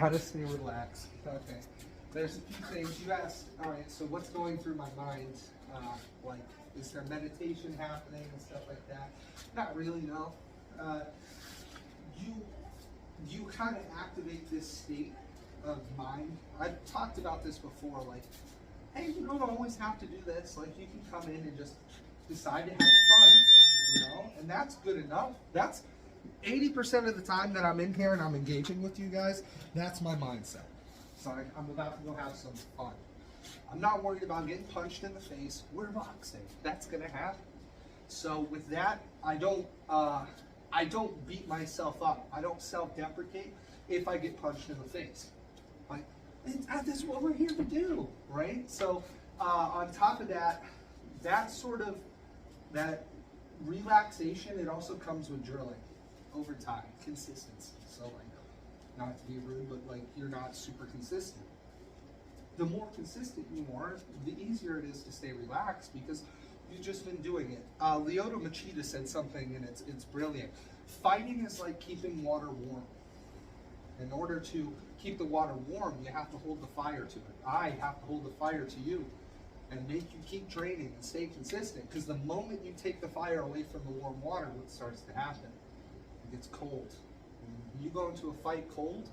How to stay relaxed. Okay. There's a few things you asked. All right. So what's going through my mind? Like, is there meditation happening and stuff like that? Not really. No. You kind of activate this state of mind. I've talked about this before. Like, hey, you don't always have to do this. Like, you can come in and just decide to have fun. You know, and that's good enough. That's 80% of the time that I'm in here and I'm engaging with you guys, that's my mindset. So I'm about to go have some fun. I'm not worried about getting punched in the face. We're boxing. That's gonna happen. So with that, I don't beat myself up. I don't self-deprecate if I get punched in the face. Like, that's what we're here to do, right? So on top of that, that relaxation, it also comes with drilling over time, consistency. So like, not to be rude, but like, you're not super consistent. The more consistent you are, the easier it is to stay relaxed because you've just been doing it. Lyoto Machida said something, and it's brilliant. Fighting is like keeping water warm. In order to keep the water warm, you have to hold the fire to it. I have to hold the fire to you and make you keep training and stay consistent, because the moment you take the fire away from the warm water, what starts to happen? It gets cold. When you go into a fight cold,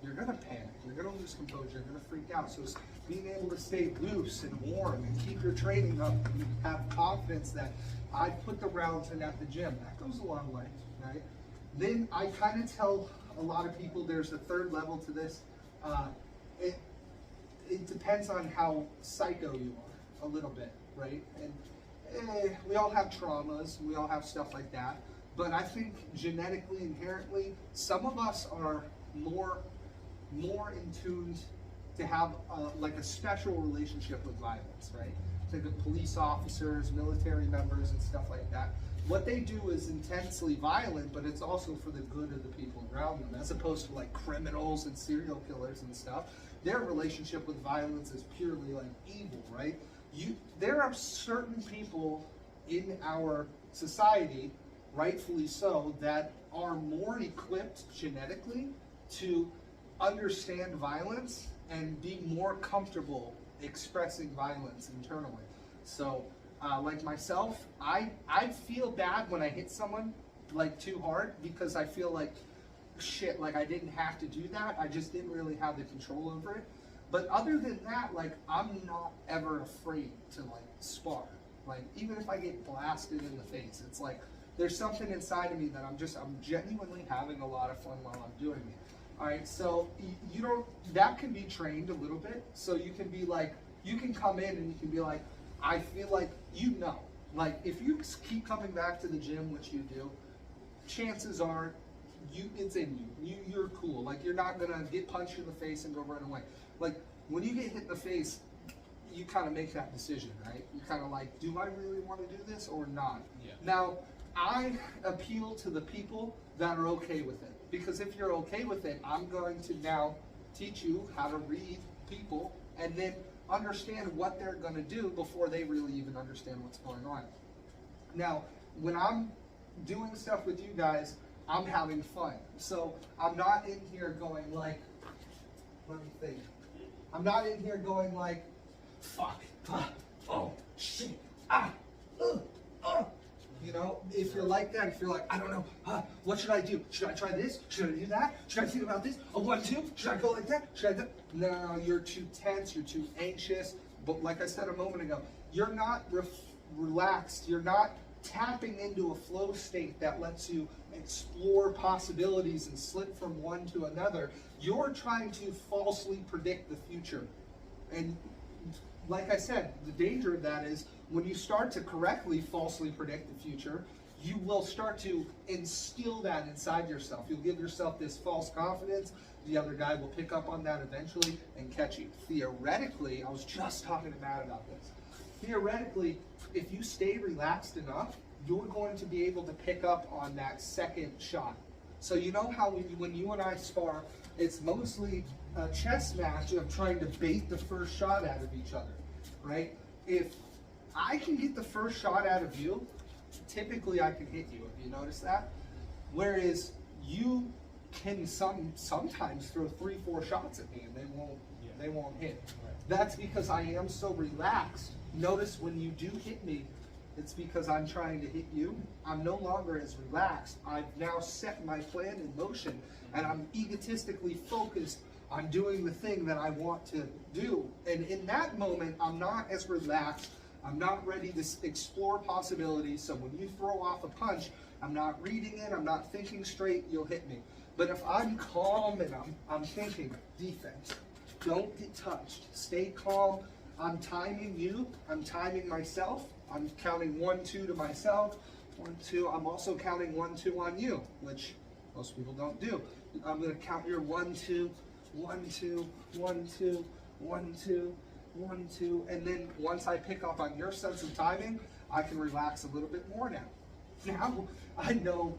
you're gonna panic, you're gonna lose composure, you're gonna freak out. So it's being able to stay loose and warm and keep your training up and have confidence that I put the rounds in at the gym. That goes a long way, right? Then I kind of tell a lot of people there's a third level to this. It depends on how psycho you are, a little bit, right? And we all have traumas, we all have stuff like that. But I think genetically, inherently, some of us are more in tuned to have like a special relationship with violence, right? Think of police officers, military members, and stuff like that. What they do is intensely violent, but it's also for the good of the people around them, as opposed to like criminals and serial killers and stuff. Their relationship with violence is purely like evil, right? There are certain people in our society, rightfully so, that are more equipped genetically to understand violence and be more comfortable expressing violence internally. So like myself, I feel bad when I hit someone like too hard, because I feel like shit, like I didn't have to do that. I just didn't really have the control over it. But other than that, like, I'm not ever afraid to like spar. Like, even if I get blasted in the face, it's like there's something inside of me that I'm genuinely having a lot of fun while I'm doing it. All right, so that can be trained a little bit. So you can be like, you can come in and you can be like, I feel like, like if you keep coming back to the gym, which you do, chances are it's in you. You're cool. Like, you're not gonna get punched in the face and go run away. Like, when you get hit in the face, you kind of make that decision, right? You kind of like, do I really want to do this or not? Yeah. Now, I appeal to the people that are okay with it, because if you're okay with it, I'm going to now teach you how to read people and then understand what they're going to do before they really even understand what's going on. Now, when I'm doing stuff with you guys, I'm having fun. So I'm not in here going like, let me think. I'm not in here going like, fuck, oh, shit, You know, if you're like that, if you're like, I don't know, what should I do? Should I try this? Should I do that? Should I think about this? A 1, 2? Should I go like that? Should I do? No, you're too tense, you're too anxious. But like I said a moment ago, you're not relaxed. You're not tapping into a flow state that lets you explore possibilities and slip from one to another. You're trying to falsely predict the future. And like I said, the danger of that is when you start to correctly falsely predict the future, you will start to instill that inside yourself. You'll give yourself this false confidence. The other guy will pick up on that eventually and catch you. Theoretically, I was just talking to Matt about this. Theoretically, if you stay relaxed enough, you're going to be able to pick up on that second shot. So you know how when you and I spar, it's mostly a chess match of trying to bait the first shot out of each other, right? If I can get the first shot out of you, typically I can hit you. Have you noticed that? Whereas you can sometimes throw 3-4 shots at me and they won't hit. That's because I am so relaxed. Notice when you do hit me, it's because I'm trying to hit you. I'm no longer as relaxed. I've now set my plan in motion, and I'm egotistically focused on doing the thing that I want to do. And in that moment, I'm not as relaxed. I'm not ready to explore possibilities. So when you throw off a punch, I'm not reading it. I'm not thinking straight. You'll hit me. But if I'm calm and I'm thinking defense, don't get touched. Stay calm. I'm timing you. I'm timing myself. I'm counting 1, 2 to myself. 1, 2. I'm also counting 1, 2 on you, which most people don't do. I'm going to count your 1, 2, 1, 2, 1, 2, 1, 2, 1, 2, and then once I pick up on your sense of timing, I can relax a little bit more now. Now I know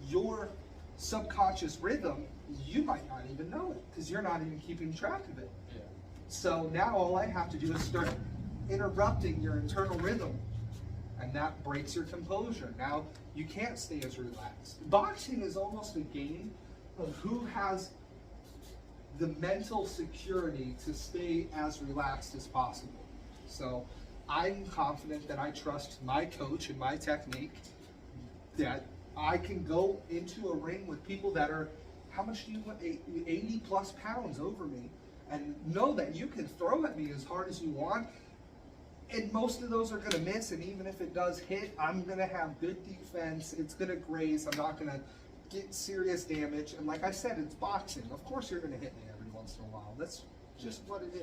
your subconscious rhythm. You might not even know it because you're not even keeping track of it. Yeah. So now all I have to do is start interrupting your internal rhythm, and that breaks your composure. Now you can't stay as relaxed. Boxing is almost a game of who has the mental security to stay as relaxed as possible. So I'm confident that I trust my coach and my technique, that I can go into a ring with people that are, how much do you want, 80 plus pounds over me, and know that you can throw at me as hard as you want, and most of those are going to miss, and even if it does hit, I'm going to have good defense. It's going to graze. I'm not going to get serious damage. And like I said, it's boxing. Of course you're going to hit me every once in a while. That's just what it is.